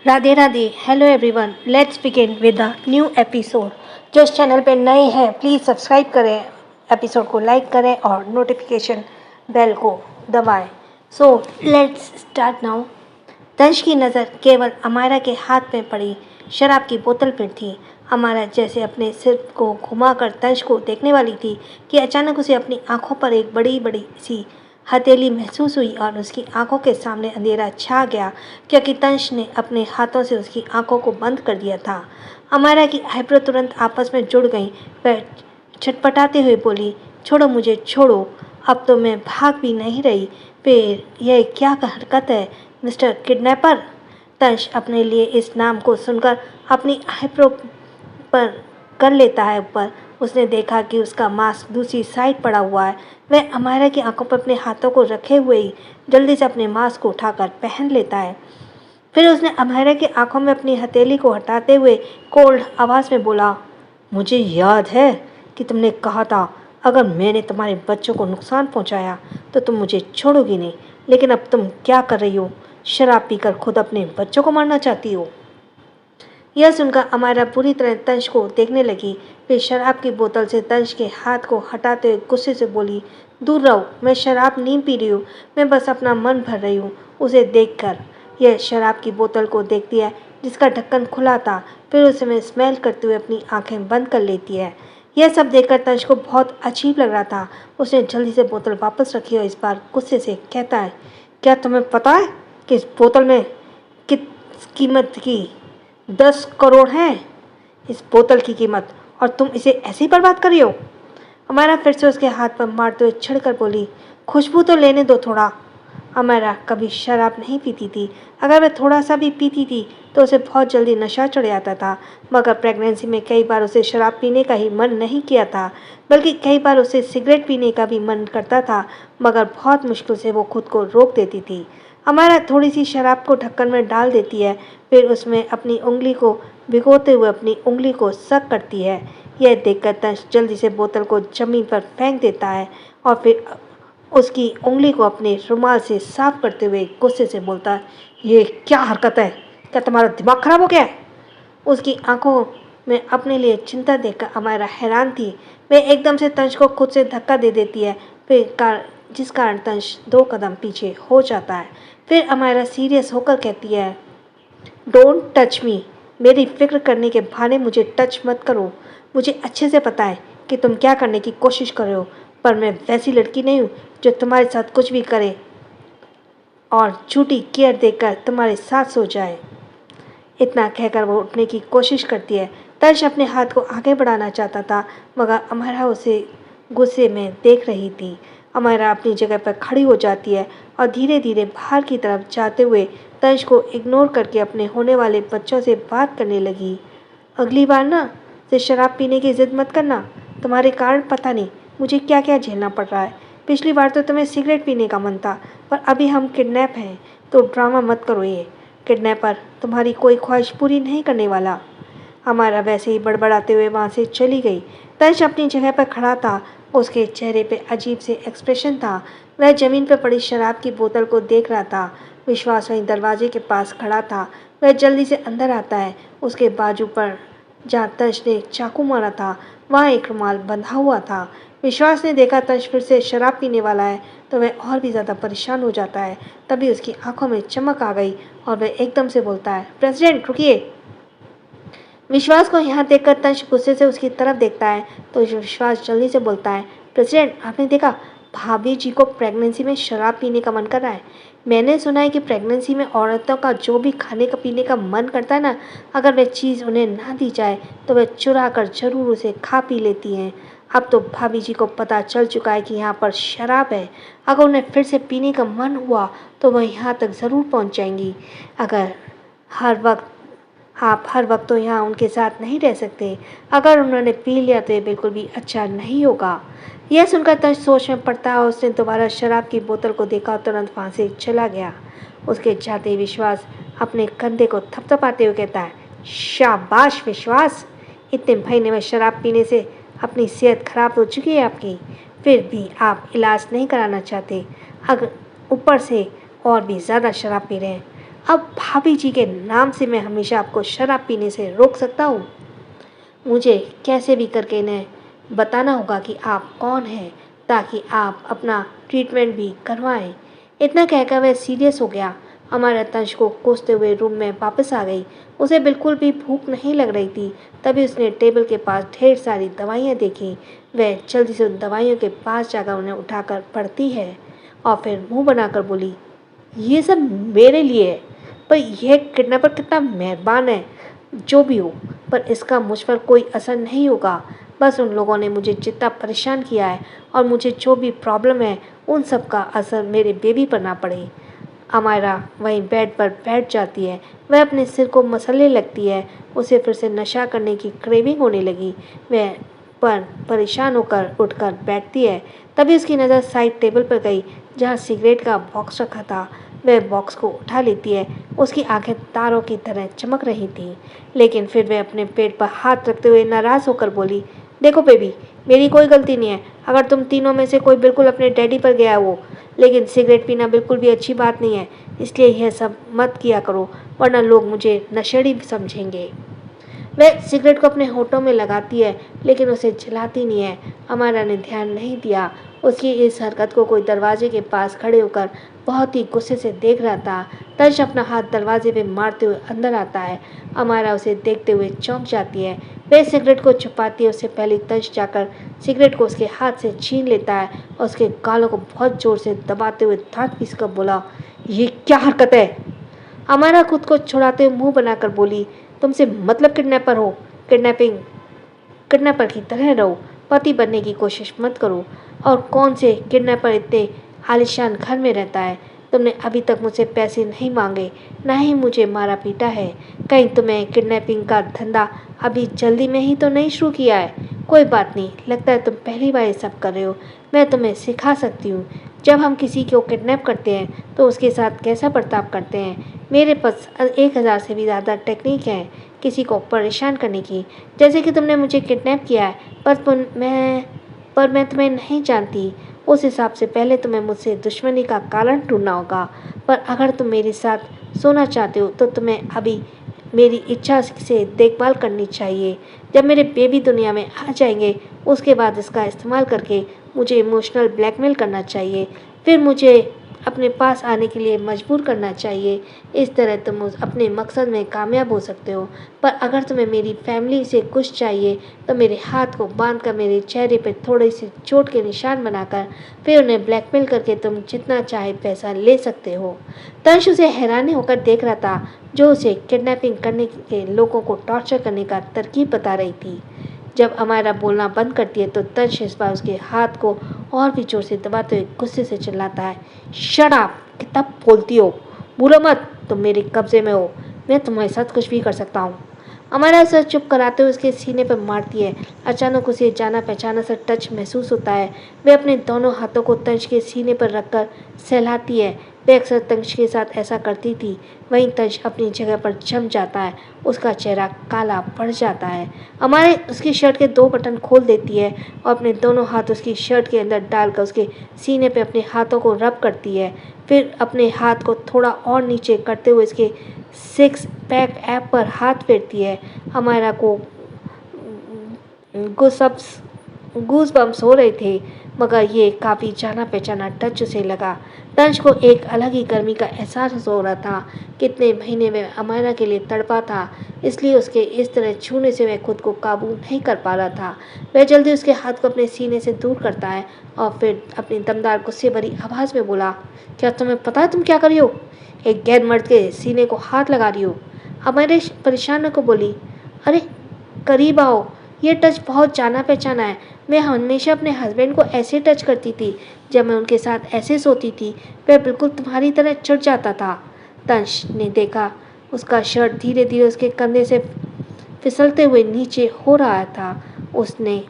Radhe Radhe. Hello everyone, let's begin with the new episode. जो इस channel पे नए हैं प्लीज़ सब्सक्राइब करें, एपिसोड को लाइक करें और नोटिफिकेशन बेल को दबाएं। So let's start now. तंश की नज़र केवल अमायरा के हाथ में पड़ी शराब की बोतल पर थी। अमायरा जैसे अपने सिर को घुमाकर तंश को देखने वाली थी कि अचानक उसे अपनी आंखों पर एक बड़ी बड़ी सी हथेली महसूस हुई और उसकी आंखों के सामने अंधेरा छा गया क्योंकि तंश ने अपने हाथों से उसकी आंखों को बंद कर दिया था। अमायरा की आईब्रो तुरंत आपस में जुड़ गईं। वह छटपटाते हुए बोली, छोड़ो मुझे, छोड़ो, अब तो मैं भाग भी नहीं रही। फिर यह क्या हरकत है मिस्टर किडनैपर? तंश अपने लिए इस नाम को सुनकर अपनी आईब्रो पर कर लेता है ऊपर। उसने देखा कि उसका मास्क दूसरी साइड पड़ा हुआ है। वह अमायरा की आंखों पर अपने हाथों को रखे हुए ही जल्दी से अपने मास्क को उठाकर पहन लेता है। फिर उसने अमायरा की आंखों में अपनी हथेली को हटाते हुए कोल्ड आवाज़ में बोला, मुझे याद है कि तुमने कहा था अगर मैंने तुम्हारे बच्चों को नुकसान पहुंचाया तो तुम मुझे छोड़ोगी नहीं, लेकिन अब तुम क्या कर रही हो? शराब पीकर खुद अपने बच्चों को मारना चाहती हो? यह सुनकर अमायरा पूरी तरह तंश को देखने लगी। फिर शराब की बोतल से तंश के हाथ को हटाते हुए गुस्से से बोली, दूर रहो, मैं शराब नहीं पी रही हूँ, मैं बस अपना मन भर रही हूँ। उसे देखकर यह शराब की बोतल को देखती है जिसका ढक्कन खुला था। फिर उसे में स्मेल करते हुए अपनी आंखें बंद कर लेती है। यह सब देखकर तंश को बहुत अजीब लग रहा था। उसने जल्दी से बोतल वापस रखी और इस बार गुस्से से कहता है, क्या तुम्हें पता है कि इस बोतल में किस कीमत की 10 करोड़ है? इस बोतल की कीमत, और तुम इसे ऐसे ही बर्बाद कर रही हो? अमायरा फिर से उसके हाथ पर मारते हुए छिड़कर बोली, खुशबू तो लेने दो थोड़ा। अमायरा कभी शराब नहीं पीती थी। अगर वह थोड़ा सा भी पीती थी तो उसे बहुत जल्दी नशा चढ़ जाता था। मगर प्रेगनेंसी में कई बार उसे शराब पीने का ही मन नहीं किया था, बल्कि कई बार उसे सिगरेट पीने का भी मन करता था, मगर बहुत मुश्किल से वो खुद को रोक देती थी। अमायरा थोड़ी सी शराब को ढक्कन में डाल देती है, फिर उसमें अपनी उंगली को भिगोते हुए अपनी उंगली को सक करती है। यह देखकर तंश जल्दी से बोतल को जमीन पर फेंक देता है और फिर उसकी उंगली को अपने रुमाल से साफ करते हुए गुस्से से बोलता है, ये क्या हरकत है? क्या तुम्हारा दिमाग खराब हो गया है? उसकी आंखों में अपने लिए चिंता देखकर अमायरा हैरान थी। वह एकदम से तंश को खुद से धक्का दे देती है, जिस कारण तंश 2 कदम पीछे हो जाता है। फिर अमायरा सीरियस होकर कहती है, डोंट टच मी। मेरी फिक्र करने के बहाने मुझे टच मत करो। मुझे अच्छे से पता है कि तुम क्या करने की कोशिश कर रहे हो, पर मैं वैसी लड़की नहीं हूँ जो तुम्हारे साथ कुछ भी करे और झूठी केयर देकर तुम्हारे साथ सो जाए। इतना कहकर वो उठने की कोशिश करती है। तंश अपने हाथ को आगे बढ़ाना चाहता था, मगर अमायरा उसे गुस्से में देख रही थी। अमायरा अपनी जगह पर खड़ी हो जाती है और धीरे धीरे बाहर की तरफ जाते हुए तंश को इग्नोर करके अपने होने वाले बच्चों से बात करने लगी। अगली बार ना से शराब पीने की जिद मत करना। तुम्हारे कारण पता नहीं मुझे क्या क्या झेलना पड़ रहा है। पिछली बार तो तुम्हें सिगरेट पीने का मन था, पर अभी हम किडनैप हैं, तो ड्रामा मत करो। ये किडनैपर तुम्हारी कोई ख्वाहिश पूरी नहीं करने वाला। हमारा वैसे ही बड़बड़ाते हुए वहाँ से चली गई। तंश अपनी जगह पर खड़ा था। उसके चेहरे पे अजीब से एक्सप्रेशन था। वह जमीन पर पड़ी शराब की बोतल को देख रहा था। विश्वास वहीं दरवाजे के पास खड़ा था। वह जल्दी से अंदर आता है। उसके बाजू पर जहाँ तंश ने चाकू मारा था वहाँ एक रुमाल बंधा हुआ था। विश्वास ने देखा तंश फिर से शराब पीने वाला है तो वह और भी ज़्यादा परेशान हो जाता है। तभी उसकी आंखों में चमक आ गई और वह एकदम से बोलता है, प्रेसिडेंट रुकिए। विश्वास को यहाँ देखकर तंश गुस्से से उसकी तरफ देखता है तो विश्वास जल्दी से बोलता है, प्रेसिडेंट आपने देखा भाभी जी को प्रेगनेंसी में शराब पीने का मन कर रहा है। मैंने सुना है कि प्रेगनेंसी में औरतों का जो भी खाने का पीने का मन करता है ना, अगर वह चीज़ उन्हें ना दी जाए तो वह चुरा कर जरूर उसे खा पी लेती हैं। अब तो भाभी जी को पता चल चुका है कि यहाँ पर शराब है। अगर उन्हें फिर से पीने का मन हुआ तो वह यहाँ तक ज़रूर पहुँच जाएंगी। अगर आप हर वक्त तो यहाँ उनके साथ नहीं रह सकते। अगर उन्होंने पी लिया तो ये बिल्कुल भी अच्छा नहीं होगा। यह सुनकर तंश सोच में पड़ता है और उसने दोबारा शराब की बोतल को देखा और तुरंत वहाँ से चला गया। उसके जाते ही विश्वास अपने कंधे को थपथपाते हुए कहता है, शाबाश विश्वास, इतने महीने में शराब पीने से अपनी सेहत खराब हो चुकी है आपकी, फिर भी आप इलाज नहीं कराना चाहते, अगर ऊपर से और भी ज़्यादा शराब पी रहे हैं। अब भाभी जी के नाम से मैं हमेशा आपको शराब पीने से रोक सकता हूँ? मुझे कैसे भी करके इन्हें बताना होगा कि आप कौन हैं, ताकि आप अपना ट्रीटमेंट भी करवाएं। इतना कहकर वह सीरियस हो गया। हमारा तंश को कोसते हुए रूम में वापस आ गई। उसे बिल्कुल भी भूख नहीं लग रही थी। तभी उसने टेबल के पास ढेर सारी दवाइयाँ देखी। वह जल्दी से उन दवाइयों के पास जाकर उन्हें उठाकर पढ़ती है और फिर मुंह बनाकर बोली, ये सब मेरे लिए है, पर यह किडनैपर कितना मेहरबान है। जो भी हो, पर इसका मुझ पर कोई असर नहीं होगा। बस उन लोगों ने मुझे जितना परेशान किया है और मुझे जो भी प्रॉब्लम है, उन सब का असर मेरे बेबी पर ना पड़े। अमायरा वहीं बेड पर बैठ जाती है। वह अपने सिर को मसलने लगती है। उसे फिर से नशा करने की क्रेविंग होने लगी। वह पर परेशान होकर उठकर बैठती है। तभी उसकी नज़र साइड टेबल पर गई, जहाँ सिगरेट का बॉक्स रखा था। वह बॉक्स को उठा लेती है। उसकी आंखें तारों की तरह चमक रही थीं, लेकिन फिर वह अपने पेट पर हाथ रखते हुए नाराज़ होकर बोली, देखो बेबी, मेरी कोई गलती नहीं है अगर तुम तीनों में से कोई बिल्कुल अपने डैडी पर गया हो, लेकिन सिगरेट पीना बिल्कुल भी अच्छी बात नहीं है, इसलिए यह सब मत किया करो, वरना लोग मुझे नशेड़ी समझेंगे। वह सिगरेट को अपने होठों में लगाती है, लेकिन उसे जलाती नहीं है। अमारा ने ध्यान नहीं दिया। उसकी इस हरकत को कोई दरवाजे के पास खड़े होकर बहुत ही गुस्से से देख रहा था। तर्श अपना हाथ दरवाजे पे मारते हुए अंदर आता है। अमारा उसे देखते हुए चौंक जाती है। वह सिगरेट को छुपाती है। उससे पहले तर्श जाकर सिगरेट को उसके हाथ से छीन लेता है और उसके गालों को बहुत जोर से दबाते हुए दांत पीसकर बोला, ये क्या हरकत है? अमारा खुद को छुड़ाते हुए मुंह बनाकर बोली, तुमसे मतलब किडनैपर हो? किडनैपर की तरह रहो, पति बनने की कोशिश मत करो। और कौन से किडनैपर इतने आलीशान घर में रहता है? तुमने अभी तक मुझसे पैसे नहीं मांगे, ना ही मुझे मारा पीटा है। कहीं तुम्हें किडनैपिंग का धंधा अभी जल्दी में ही तो नहीं शुरू किया है? कोई बात नहीं, लगता है तुम पहली बार ये सब कर रहे हो। मैं तुम्हें सिखा सकती हूँ। जब हम किसी को किडनैप करते हैं तो उसके साथ कैसा बर्ताव करते हैं। मेरे पास 1000 से भी ज़्यादा टेक्निक है किसी को परेशान करने की। जैसे कि तुमने मुझे किडनैप किया है, पर मैं तुम्हें नहीं जानती। उस हिसाब से पहले तुम्हें मुझसे दुश्मनी का कारण ढूंढना होगा। पर अगर तुम मेरे साथ सोना चाहते हो तो तुम्हें अभी मेरी इच्छा से देखभाल करनी चाहिए। जब मेरे बेबी दुनिया में आ जाएंगे, उसके बाद इसका इस्तेमाल करके मुझे इमोशनल ब्लैकमेल करना चाहिए। फिर मुझे अपने पास आने के लिए मजबूर करना चाहिए। इस तरह तुम अपने मकसद में कामयाब हो सकते हो। पर अगर तुम्हें मेरी फैमिली से कुछ चाहिए तो मेरे हाथ को बांधकर मेरे चेहरे पर थोड़ी सी चोट के निशान बनाकर फिर उन्हें ब्लैकमेल करके तुम जितना चाहे पैसा ले सकते हो। तंश उसे हैरानी होकर देख रहा था, जो उसे किडनैपिंग करने के लोगों को टॉर्चर करने का तरकीब बता रही थी। जब अमायरा बोलना बंद करती है तो तंश इस बार उसके हाथ को और भी जोर से दबाते हुए गुस्से से चिल्लाता है, शट अप! कितना बोलती हो? बोलो मत, तुम मेरे कब्जे में हो। मैं तुम्हारे साथ कुछ भी कर सकता हूँ। अमायरा उसे चुप कराते हुए उसके सीने पर मारती है। अचानक उसे जाना पहचाना सा टच महसूस होता है। वह अपने दोनों हाथों को तंश के सीने पर रखकर सहलाती है। वह अक्सर तंश के साथ ऐसा करती थी। वहीं तंश अपनी जगह पर जम जाता है। उसका चेहरा काला पड़ जाता है। हमारे उसकी शर्ट के 2 बटन खोल देती है और अपने दोनों हाथ उसकी शर्ट के अंदर डालकर उसके सीने पे अपने हाथों को रब करती है। फिर अपने हाथ को थोड़ा और नीचे करते हुए इसके 6 पैक ऐप पर हाथ फेरती है। हमारा को गूस बम्स हो रहे थे, मगर ये काफ़ी जाना पहचाना टच उसे लगा। तंश को एक अलग ही गर्मी का एहसास हो रहा था। कितने महीने में अमायरा के लिए तड़पा था, इसलिए उसके इस तरह छूने से वह खुद को काबू नहीं कर पा रहा था। वह जल्दी उसके हाथ को अपने सीने से दूर करता है और फिर अपनी दमदार गुस्से भरी आवाज़ में बोला, क्या तुम्हें पता है तुम क्या कर रही हो? एक गैर मर्द के सीने को हाथ लगा रही हो। अमायरा परेशान होकर बोली, अरे करीब आओ, ये टच बहुत जाना पहचाना है। मैं हमेशा अपने हस्बैंड को ऐसे टच करती थी। जब मैं उनके साथ ऐसे सोती थी, वह बिल्कुल तुम्हारी तरह चढ़ जाता था। तंश ने देखा उसका शर्ट धीरे धीरे उसके कंधे से फिसलते हुए नीचे हो रहा था। उसने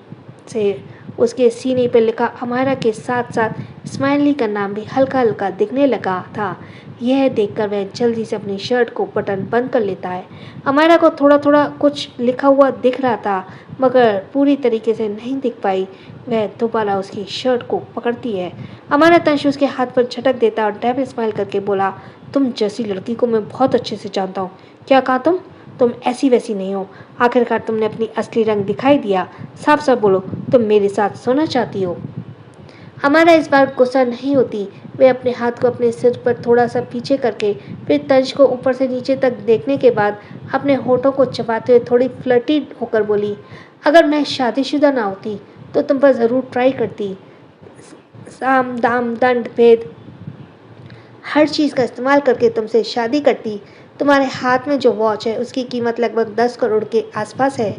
से उसके सीने पर लिखा अमायरा के साथ साथ स्माइली का नाम भी हल्का हल्का दिखने लगा था। यह देखकर वह जल्दी से अपनी शर्ट को बटन बंद कर लेता है। अमायरा को थोड़ा थोड़ा कुछ लिखा हुआ दिख रहा था, मगर पूरी तरीके से नहीं दिख पाई। वह दोबारा उसकी शर्ट को पकड़ती है। अमायरा तंश उसके हाथ पर झटक देता और डेविल स्माइल करके बोला, तुम जैसी लड़की को मैं बहुत अच्छे से जानता हूँ। क्या कहा तुम ऐसी वैसी नहीं हो। आखिरकार तुमने अपनी असली रंग दिखाई दिया। साफ साफ बोलो, तुम मेरे साथ सोना चाहती हो। हमारा इस बार गुस्सा नहीं होती। वे अपने हाथ को अपने सिर पर थोड़ा सा पीछे करके फिर तंज को ऊपर से नीचे तक देखने के बाद अपने होठों को चबाते हुए थोड़ी फ्लर्टी होकर बोली, अगर मैं शादीशुदा ना होती तो तुम पर ज़रूर ट्राई करती। साम दाम दंड भेद हर चीज़ का इस्तेमाल करके तुमसे शादी करती। तुम्हारे हाथ में जो वॉच है उसकी कीमत लगभग 10 करोड़ के आसपास है,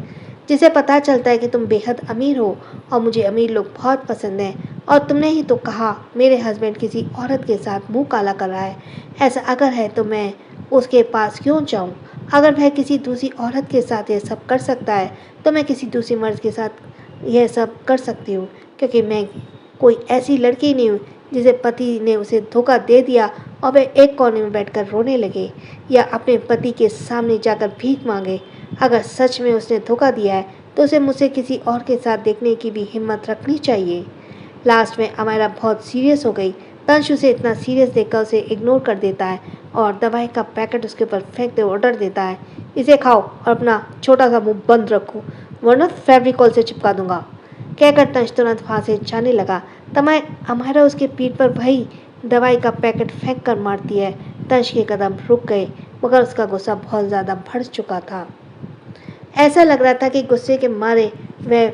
जिसे पता चलता है कि तुम बेहद अमीर हो और मुझे अमीर लोग बहुत पसंद हैं। और तुमने ही तो कहा मेरे हस्बैंड किसी औरत के साथ मुंह काला कर रहा है। ऐसा अगर है तो मैं उसके पास क्यों जाऊं? अगर वह किसी दूसरी औरत के साथ यह सब कर सकता है तो मैं किसी दूसरे मर्द के साथ यह सब कर सकती हूँ, क्योंकि मैं कोई ऐसी लड़की नहीं हूँ जिसे पति ने उसे धोखा दे दिया और वह एक कोने में बैठकर रोने लगे या अपने पति के सामने जाकर भीख मांगे। अगर सच में उसने धोखा दिया है तो उसे मुझसे किसी और के साथ देखने की भी हिम्मत रखनी चाहिए। लास्ट में अमायरा बहुत सीरियस हो गई। तंश उसे इतना सीरियस देखकर उसे इग्नोर कर देता है और दवाई का पैकेट उसके ऊपर फेंकते हुए ऑर्डर देता है, इसे खाओ और अपना छोटा सा मुंह बंद रखो वरना फेविकॉल से चिपका दूंगा। कहकर तंश तुरंत वहाँ से जाने लगा। तमाय अमायरा उसके पीठ पर वही दवाई का पैकेट फेंक कर मारती है। तंश के कदम रुक गए, मगर उसका गुस्सा बहुत ज़्यादा बढ़ चुका था। ऐसा लग रहा था कि गुस्से के मारे वह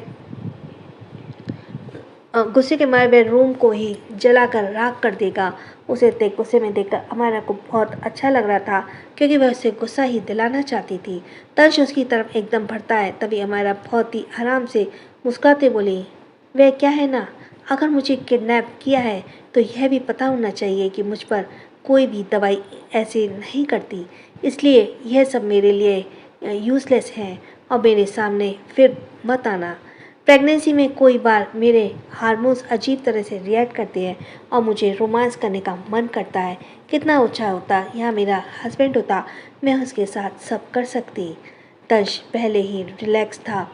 रूम को ही जलाकर राख कर देगा। उसे इतने गुस्से में देखकर अमायरा को बहुत अच्छा लग रहा था, क्योंकि वह उसे गुस्सा ही दिलाना चाहती थी। तंश उसकी तरफ एकदम बढ़ता है। तभी अमायरा बहुत ही आराम से मुस्कुराते बोली, वह क्या है ना, अगर मुझे किडनैप किया है तो यह भी पता होना चाहिए कि मुझ पर कोई भी दवाई ऐसे नहीं करती, इसलिए यह सब मेरे लिए यूज़लेस है और मेरे सामने फिर मत आना। प्रेगनेंसी में कोई बार मेरे हार्मोन्स अजीब तरह से रिएक्ट करते हैं और मुझे रोमांस करने का मन करता है। कितना अच्छा होता यहाँ मेरा हस्बैंड होता, मैं उसके साथ सब कर सकती। तंश पहले ही रिलैक्स था,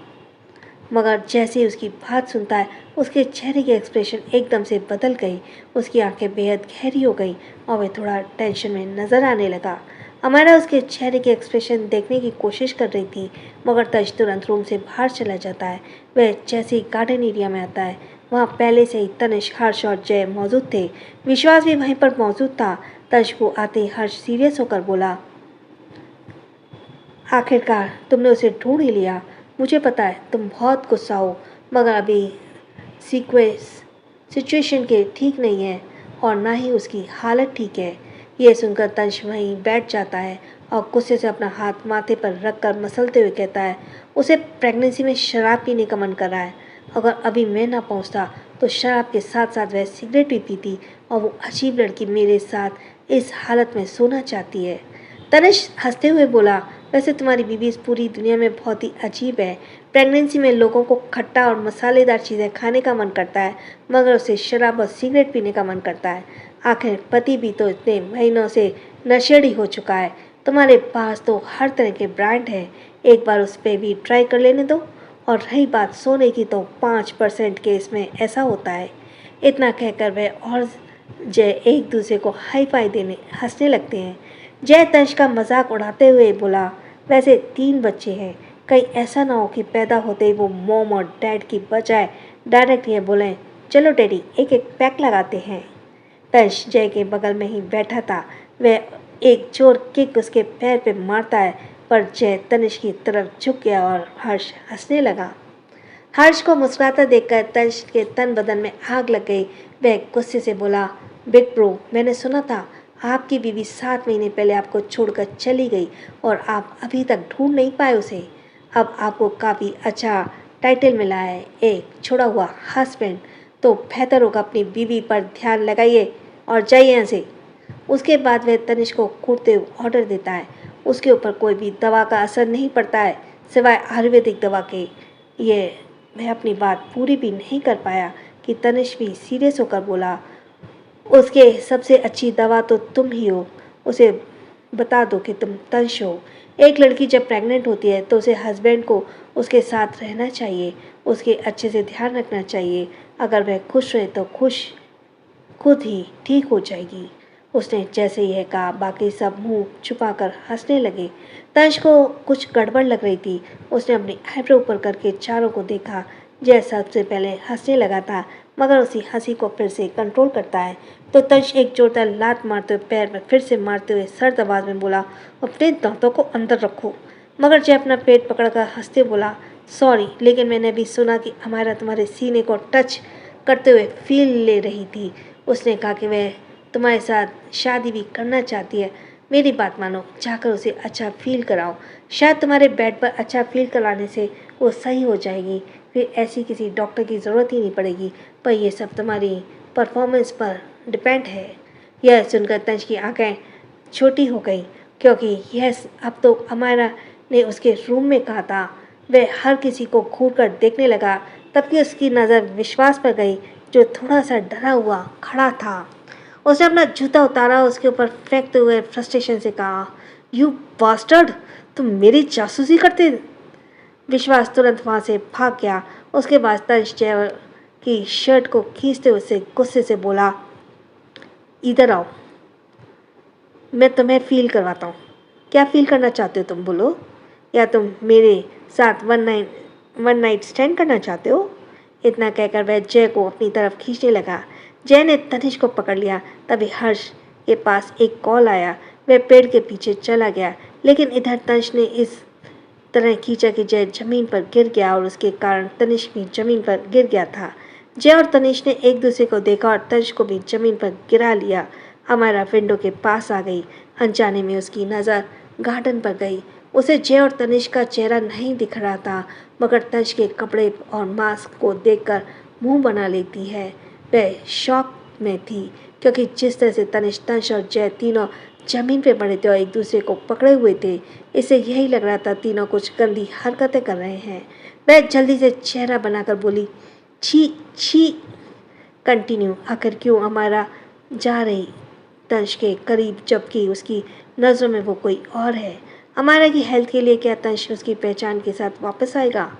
मगर जैसे ही उसकी बात सुनता है उसके चेहरे की एक्सप्रेशन एकदम से बदल गई। उसकी आंखें बेहद गहरी हो गई और वह थोड़ा टेंशन में नज़र आने लगा। अमायरा उसके चेहरे के एक्सप्रेशन देखने की कोशिश कर रही थी, मगर तंश तुरंत रूम से बाहर चला जाता है। वह जैसे ही गार्डन एरिया में आता है, वहाँ पहले से ही तनिष्क, हर्ष और जय मौजूद थे। विश्वास भी वहीं पर मौजूद था। तंश को आते ही हर्ष सीरियस होकर बोला, आखिरकार तुमने उसे ढूंढ ही लिया। मुझे पता है तुम बहुत गुस्सा हो, मगर अभी सिचुएशन के ठीक नहीं है और ना ही उसकी हालत ठीक है। यह सुनकर तंश वहीं बैठ जाता है और गुस्से से अपना हाथ माथे पर रखकर मसलते हुए कहता है, उसे प्रेगनेंसी में शराब पीने का मन कर रहा है। अगर अभी मैं ना पहुंचता तो शराब के साथ साथ वह सिगरेट भी पीती और वो अजीब लड़की मेरे साथ इस हालत में सोना चाहती है। तनिष्क हंसते हुए बोला, वैसे तुम्हारी बीवी इस पूरी दुनिया में बहुत ही अजीब है। प्रेगनेंसी में लोगों को खट्टा और मसालेदार चीज़ें खाने का मन करता है, मगर उसे शराब और सिगरेट पीने का मन करता है। आखिर पति भी तो इतने महीनों से नशेड़ी हो चुका है। तुम्हारे पास तो हर तरह के ब्रांड है, एक बार उस पर भी ट्राई कर लेने दो। और रही बात सोने की, तो 5% केस में ऐसा होता है। इतना कहकर वह और जय एक दूसरे को हाई फाई देने हंसने लगते हैं। जय तंश का मजाक उड़ाते हुए बोला, वैसे 3 बच्चे हैं, कहीं ऐसा ना हो कि पैदा होते ही वो मॉम और डैड की बजाय डायरेक्ट ये बोलें, चलो डैडी एक एक पैक लगाते हैं। तंश जय के बगल में ही बैठा था। वह एक जोर किक उसके पैर पे मारता है, पर जय तनिष्क की तरफ झुक गया और हर्ष हंसने लगा। हर्ष को मुस्कुराता देखकर तंश के तन बदन में आग लग गई। वह गुस्से से बोला, बिग ब्रो, मैंने सुना था आपकी बीवी 7 महीने पहले आपको छोड़कर चली गई और आप अभी तक ढूंढ नहीं पाए उसे। अब आपको काफ़ी अच्छा टाइटल मिला है, एक छोड़ा हुआ हस्बैंड, तो बेहतर होगा अपनी बीवी पर ध्यान लगाइए और जाइए यहाँ से। उसके बाद वह तनिष्क को कूटते हुए ऑर्डर देता है। उसके ऊपर कोई भी दवा का असर नहीं पड़ता है सिवाय आयुर्वेदिक दवा के। ये वह अपनी बात पूरी भी नहीं कर पाया कि तनिष्क भी सीरियस होकर बोला, उसके सबसे अच्छी दवा तो तुम ही हो। उसे बता दो कि तुम तंश हो। एक लड़की जब प्रेग्नेंट होती है तो उसे हस्बैंड को उसके साथ रहना चाहिए, उसके अच्छे से ध्यान रखना चाहिए। अगर वह खुश रहे तो खुद ही ठीक हो जाएगी। उसने जैसे यह कहा बाकी सब मुंह छुपाकर हंसने लगे। तंज को कुछ गड़बड़ लग रही थी। उसने अपनी आईब्रो ऊपर करके चारों को देखा। जय सबसे पहले हंसने लगा था, मगर उसी हंसी को फिर से कंट्रोल करता है तो तंज एक जोरदार लात मारते हुए पैर में फिर से मारते हुए सर्द आवाज में बोला, अपने दांतों को अंदर रखो। मगर जय अपना पेट पकड़कर हंसते बोला, सॉरी, लेकिन मैंने भी सुना कि हमारा तुम्हारे सीने को टच करते हुए फील ले रही थी। उसने कहा कि वह तुम्हारे साथ शादी भी करना चाहती है। मेरी बात मानो, जाकर उसे अच्छा फील कराओ। शायद तुम्हारे बेड पर अच्छा फील कराने से वो सही हो जाएगी। फिर ऐसी किसी डॉक्टर की ज़रूरत ही नहीं पड़ेगी। पर यह सब तुम्हारी परफॉर्मेंस पर डिपेंड है। यह सुनकर तंज की आंखें छोटी हो गई, क्योंकि यह अब तो अमायरा ने उसके रूम में कहा था। वह हर किसी को घूर कर देखने लगा, तभी उसकी नज़र विश्वास पर गई, जो थोड़ा सा डरा हुआ खड़ा था। उसने अपना जूता उतारा, उसके ऊपर फेंकते हुए फ्रस्ट्रेशन से कहा, यू बास्टर्ड, तुम मेरी जासूसी करते। विश्वास तुरंत वहाँ से भाग गया। उसके बाद तंज जय की शर्ट को खींचते हुए उससे गुस्से से बोला, इधर आओ, मैं तुम्हें फील करवाता हूँ। क्या फील करना चाहते हो तुम, बोलो? या तुम मेरे साथ वन नाइट स्टैंड करना चाहते हो? इतना कहकर वह जय को अपनी तरफ खींचने लगा। जय ने तनिष को पकड़ लिया। तभी हर्ष के पास एक कॉल आया। वह पेड़ के पीछे चला गया, लेकिन इधर तनिष ने इस तरह खींचा कि जय जमीन पर गिर गया और उसके कारण तनिष भी जमीन पर गिर गया था। जय और तनिष ने एक दूसरे को देखा और तनिष को भी जमीन पर गिरा लिया। हमारा विंडो के पास आ गई। अनजाने में उसकी नज़र गार्डन पर गई। उसे जय और तनिष का चेहरा नहीं दिख रहा था, मगर तनिष के कपड़े और मास्क को देखकर मुंह बना लेती है। वह शॉक में थी, क्योंकि जिस तरह से तनिष और जय तीनों जमीन पे पड़े थे और एक दूसरे को पकड़े हुए थे, इससे यही लग रहा था तीनों कुछ गंदी हरकतें कर रहे हैं। वह जल्दी से चेहरा बनाकर बोली, छी छी। कंटिन्यू। आखिर क्यों हमारा जा रही तंश के करीब, जबकि उसकी नज़रों में वो कोई और है। हमारा की हेल्थ के लिए क्या तंश उसकी पहचान के साथ वापस आएगा?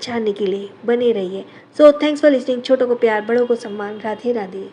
जानने के लिए बने रहिए। So thanks for listening. छोटों को प्यार, बड़ों को सम्मान। राधे राधे।